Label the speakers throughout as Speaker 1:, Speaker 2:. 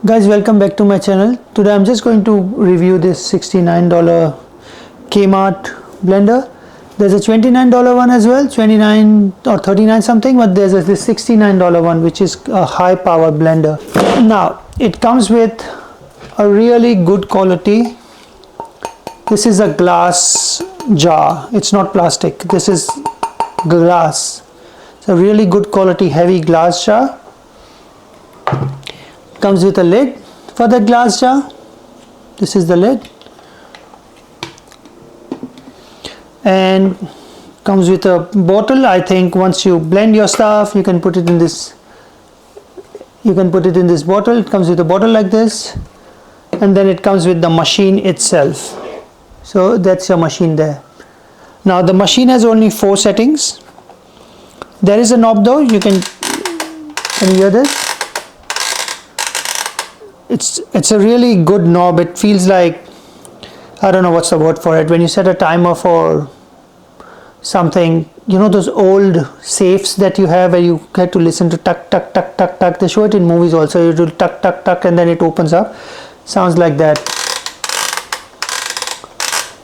Speaker 1: Guys, welcome back to my channel. Today I'm just going to review this $69 KMART blender. There's a $29 one as well, 29 or 39 something, but there's this $69 one which is a high power blender. Now it comes with a really good quality. This is a glass jar, it's not plastic, this is glass. It's a really good quality heavy glass jar. Comes with a lid for that glass jar. This is the lid, and comes with a bottle. I think once you blend your stuff, you can put it in this. You can put it in this bottle. It comes with a bottle like this, and then it comes with the machine itself. So that's your machine there. Now the machine has only 4 settings. There is a knob though. Can you hear this? It's a really good knob. It feels like, I don't know what's the word for it, when you set a timer for something, you know those old safes that you have where you get to listen to tuck tuck tuck tuck tuck. They show it in movies also. You do tuck tuck tuck and then it opens up. Sounds like that.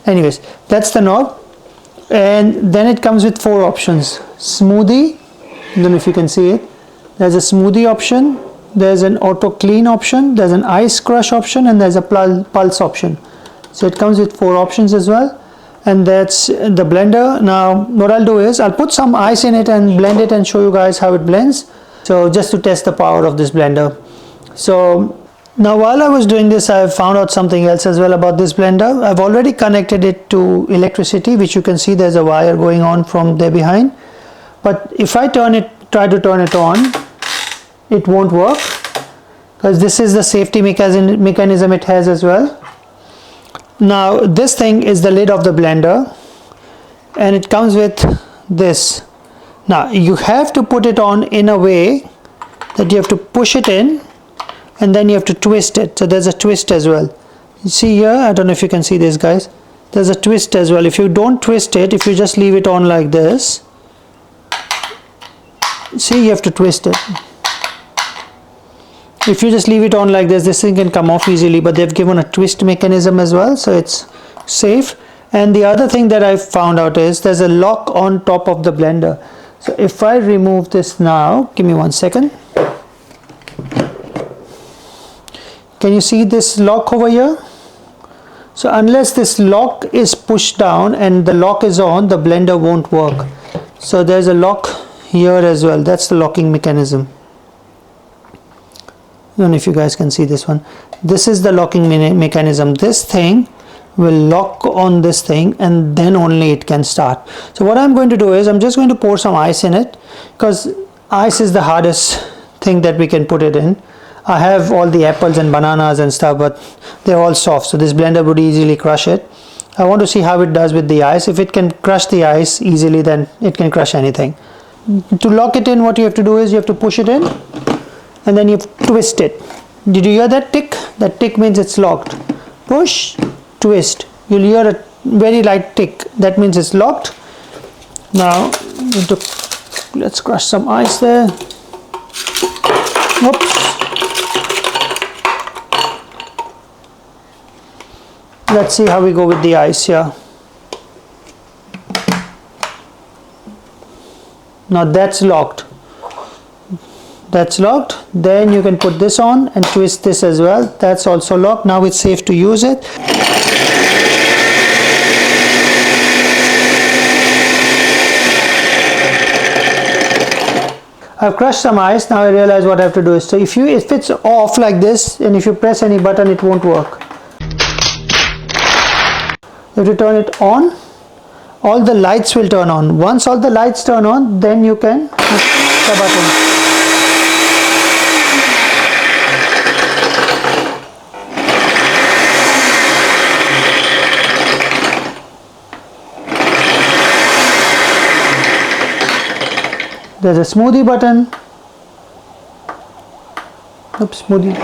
Speaker 1: Anyways, that's the knob, and then it comes with 4 options. Smoothie, I don't know if you can see it. There's a smoothie option, there's an auto clean option, there's an ice crush option, and there's a pulse option. So it comes with 4 options as well, and that's the blender. Now what I'll do is I'll put some ice in it and blend it and show you guys how it blends, so just to test the power of this blender. So now while I was doing this, I found out something else as well about this blender. I've already connected it to electricity, which you can see there's a wire going on from there behind, but if I try to turn it on, it won't work, because this is the safety mechanism it has as well. Now this thing is the lid of the blender, and it comes with this. Now you have to put it on in a way that you have to push it in, and then you have to twist it. So there's a twist as well. You see here, I don't know if you can see this, guys, there's a twist as well. If you don't twist it, if you just leave it on like this, see, you have to twist it. If you just leave it on like this thing can come off easily, but they've given a twist mechanism as well, so it's safe. And the other thing that I found out is there's a lock on top of the blender. So if I remove this now, give me 1 second. Can you see this lock over here? So unless this lock is pushed down and the lock is on, the blender won't work. So there's a lock here as well. That's the locking mechanism. I don't know if you guys can see this one. This is the locking mechanism. This thing will lock on this thing, and then only it can start. So what I'm going to do is I'm just going to pour some ice in it, because ice is the hardest thing that we can put it in. I have all the apples and bananas and stuff, but they're all soft, so this blender would easily crush it. I want to see how it does with the ice. If it can crush the ice easily, then it can crush anything. To lock it in, what you have to do is you have to push it in, and then you twist it. Did you hear that tick? That tick means it's locked. Push, twist. You'll hear a very light tick. That means it's locked. Now let's crush some ice there. Oops. Let's see how we go with the ice here. Now that's locked. That's locked. Then you can put this on and twist this as well. That's also locked. Now it's safe to use it. I've crushed some ice. Now I realize what I have to do is, so if it's off like this, and if you press any button, it won't work. You have to turn it on. All the lights will turn on. Once all the lights turn on, then you can push the button. There's a smoothie button. Oops, smoothie.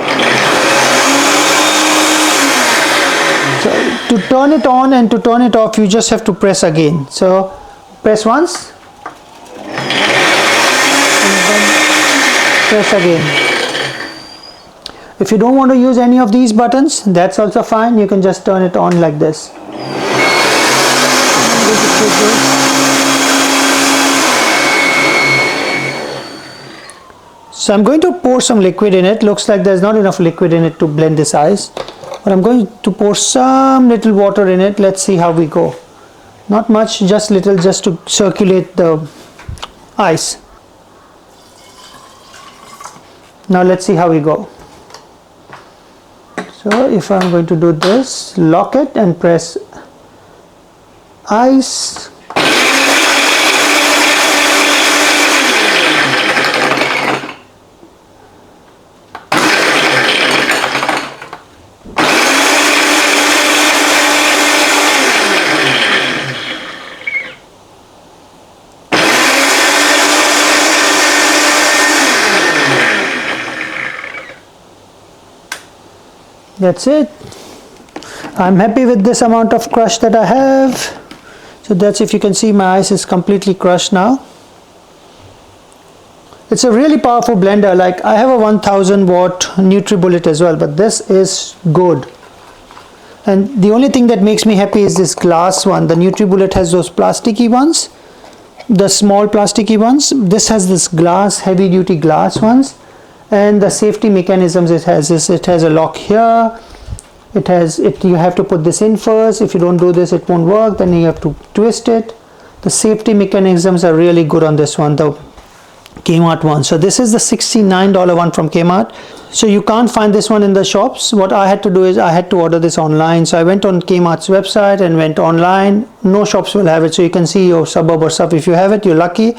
Speaker 1: So to turn it on and to turn it off, you just have to press again. So press once, and then press again. If you don't want to use any of these buttons, that's also fine. You can just turn it on like this. So I'm going to pour some liquid in it. Looks like there's not enough liquid in it to blend this ice, but I'm going to pour some little water in it. Let's see how we go. Not much, just little, just to circulate the ice. Now let's see how we go. So if I'm going to do this, lock it and press ice. That's it. I'm happy with this amount of crush that I have. So that's, if you can see, my ice is completely crushed now. It's a really powerful blender. Like, I have a 1000 watt NutriBullet as well, but this is good. And the only thing that makes me happy is this glass one. The NutriBullet has those plasticky ones, the small plasticky ones. This has this glass, heavy duty glass ones. And the safety mechanisms it has is, it has a lock here, it has it, you have to put this in first. If you don't do this, it won't work, then you have to twist it. The safety mechanisms are really good on this one, the KMART one. So this is the $69 one from KMART. So you can't find this one in the shops. What I had to do is I had to order this online. So I went on KMART's website and went online. No shops will have it, so you can see your suburb or stuff. If you have it, you're lucky.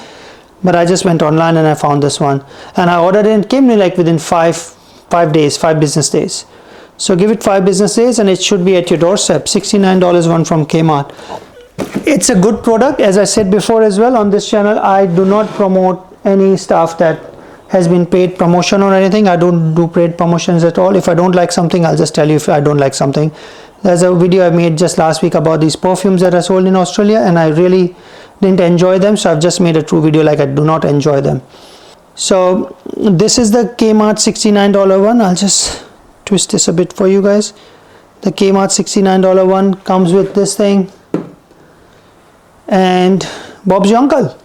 Speaker 1: But I just went online and I found this one, and I ordered it, and it came to me like within 5 business days. So give it 5 business days and it should be at your doorstep. $69 one from KMART. It's a good product. As I said before as well, on this channel I do not promote any stuff that has been paid promotion or anything. I don't do paid promotions at all. If I don't like something, I'll just tell you if I don't like something. There's a video I made just last week about these perfumes that I sold in Australia, and I really didn't enjoy them, so I've just made a true video like I do not enjoy them. So this is the KMART $69 one. I'll just twist this a bit for you guys. The KMART $69 one comes with this thing, and Bob's your uncle.